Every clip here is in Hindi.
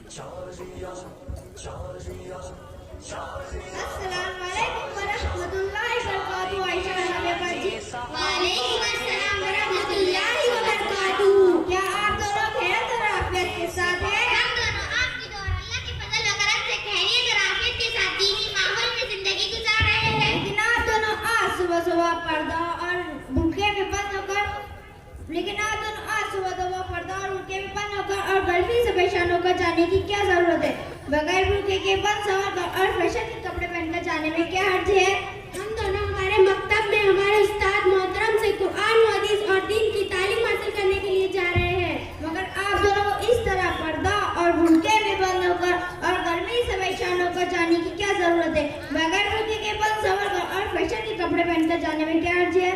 अस्सलामुअलैकुम वरहमतुल्लाहि वबरकातुहू। आयशा रज़ियल्लाहु जी। वालेकुम अस्सलाम वरहमतुल्लाहि वबरकातुहू। क्या आप दोनों खैरियत और आफियत के साथ हैं? हम दोनों आपकी दुआ और अल्लाह के फजल व करम से खैरियत और आफियत के साथ दीनी माहौल में जिंदगी गुजार रहे हैं। लेकिन आप दोनों आज सुबह सुबह पर्दा और भूखे में बंद होकर और गर्मी से परेशान होकर जाने की क्या जरूरत है? बगैर भूखे के बंद सवर और फैशन के कपड़े पहनकर जाने में क्या हर्ज है? हम दोनों हमारे मकतब में हमारे उस्ताद मोहतरम से कुरान हदीस और दीन की तालीम हासिल करने के लिए जा रहे हैं। मगर आप दोनों को इस तरह पर्दा और भूखे में बंद होकर और गर्मी से परेशान होकर जाने की क्या जरूरत है? बगैर भूखे के बंद सवर और फैशन के कपड़े पहनकर जाने में क्या हर्ज है?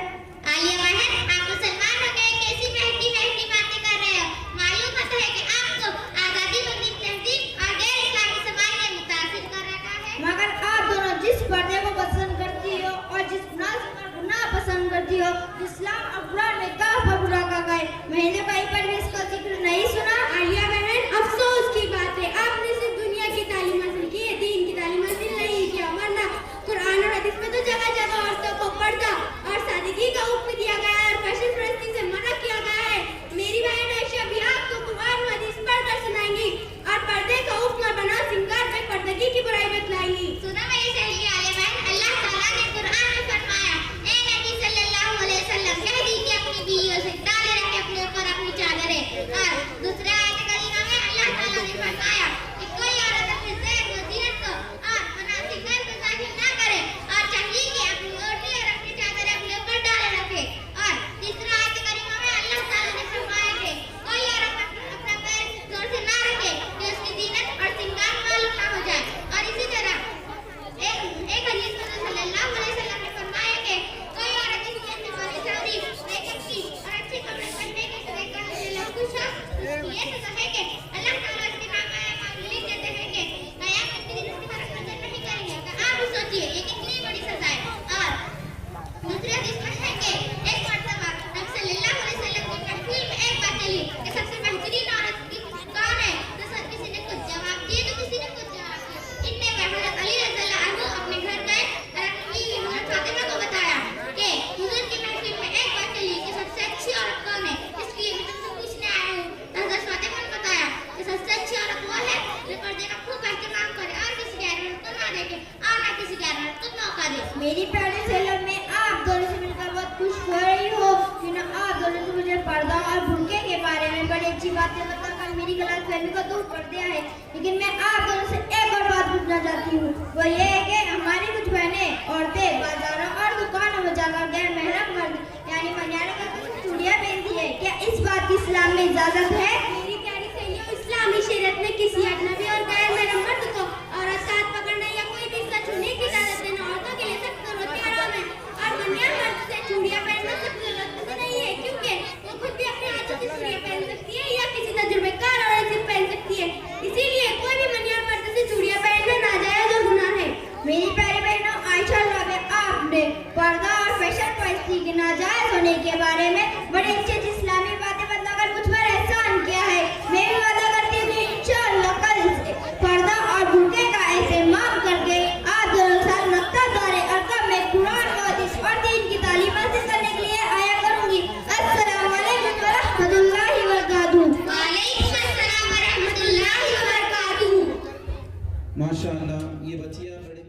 आलिया बहन, आप मुसलमान हो गए, कैसी महकी महकी बातें कर रहे हो? मालूम होता है कि आपको आजादी बंदी तहजीब और गैर इस्लामी समाज ने मुतासिर कर रखा है। मगर आप दोनों जिस पर्दे को पसंद करती हो और जिस गुनाह पसंद करती हो, इस्लाम और कुरान में काफा बुरा कहा है। मैंने कहीं पर भी इसका जिक्र नहीं सुना। आलिया बहन, अफसोस की बात है, आपने सिर्फ दुनिया की तालीम हासिल की है, दीन की तालीम हासिल नहीं किया। वरना कुरान और हदीस में तो जगह जगह औरतों को पर्दा और सादगी का हुक्म दिया गया है और फैशन परस्ती से मना किया गया है। मेरी बहन आयशा भी आपको कुरान और हदीस पढ़कर सुनाएंगी और पर्दे का हुक्म बना सिंगार में पर्दगी की बुराई बतलाएंगी। सुना मेरी सहेली आलिया बहन, अल्लाह ताला ने कुरान में फरमाया, ए नबी सल्लल्लाहु अलैहि वसल्लम, कह दीजिए अपनी बीवियों से डाले रखे अपने ऊपर अपनी चादरें। और दूसरे आयत करीमा में अल्लाह ताला ने फरमाया कि कोई औरत अपने ज़ेब व ज़ीनत को और सिंगार को ज़ाहिर ना करे और चाहिए कि अपनी ओढ़नी और अपनी चादरें अपने ऊपर डाले रखे। और तीसरा आयत करीमा में अल्लाह ताला ने फरमाया कि कोई औरत अपना पैर जोर से ना रखे कि उसकी ज़ीनत और सिंगार मालूम ना हो जाए। और इसी तरह एक हदीस में सल्लल्लाहु अलैहि वसल्लम ने फरमाया कि कोई औरत इस नियत से वाली शादी मेकअप की और अच्छे कपड़े पहनने की सदै करने से लग खुश ये सजा है कि अल्लाह ताला इसके नाम मांगने देते हैं कि कयामत के दिन उसकी तरफ नजर नहीं करेंगे। तो आप भी सोचिए ये कितनी बड़ी सजा है। और दूसरे हदीस में है कि एक मर्तबा नबी सल्लल्लाहु अलैहि वसल्लम की महफिल में एक बात चली कि सबसे बेहतरीन औरत कौन है? तो सब किसी ने कुछ जवाब दिए तो किसी ने कुछ जवाब दिया। इतने में हज़रत अली रज़ियल्लाहु अन्हु अपने घर गए और अपनी हज़रत फातिमा को बताया कि हुजूर की महफिल में एक बात चली कि सबसे अच्छी औरत कौन है, इसलिए मैं तुमसे पूछने आया हूँ। तो हज़रत फातिमा ने बताया कि सबसे अच्छी औरत वो है जो पर्दे का खूब एहतमाम करे और किसी गैर मर्द को ना देखे और ना किसी गैर मर्द को मौका दे। मेरी प्यारी सहेलियों, मैं आप दोनों से मिलकर बहुत खुश हो रही हूँ कि ना आप दोनों से मुझे पर्दा और भूखे के बारे में बड़ी अच्छी बातें बताकर मेरी गलतफहमी को दूर कर दिया है। लेकिन मैं आप दोनों से एक और बात पूछना चाहती हूँ, वो ये है कि हमारी कुछ बहनें औरतें बाजारों और दुकानों में जाकर गैर महरम मर्द यानी मनियारे का कुछ चूड़ियाँ पहनती है। क्या इस बात की इस्लाम में इजाजत है? मेरी प्यारी सहेलियों, इस्लामी शरीयत में किसी अजनबी और गैर महरम मर्द को औरत साथ पकड़ने या कोई भी हिस्सा छूने की इजाजत देना औरतों के लिए सख्त और हराम है। और मनियार मर्द से चूड़ियाँ पहनना सब जरूरत नहीं है, क्योंकि वो खुद भी अपने हाथों से चूड़ियाँ पहन सकती है या किसी तजुर्बेकार औरत से पहन सकती है। इसीलिए कोई भी मनियार मर्द से चूड़ियाँ पहनना नाजायज और गुनाह है। मेरी प्यारी बहनों, आयशा आपने पर्दा और फैशन परस्ती के नाजायज होने के बारे में बड़ी अच्छी अच्छी इस्लामी बातें बताकर मुझ पर एहसान किया है। मैं भी वादा करती हूँ कि इंशाअल्लाह कल से पर्दा और भूखे का एहतमाम करके आप दोनों साल मकतब दौरे अरकम में कुरान हदीस और दीन की तालीम हासिल करने के लिए आया करूँगी। अस्सलाम वालेकुम वरहमतुल्लाहि वबरकातुहू। वालेकुम अस्सलाम वरहमतुल्लाहि वबरकातुहू। माशाअल्लाह, ये बच्चियाँ बड़े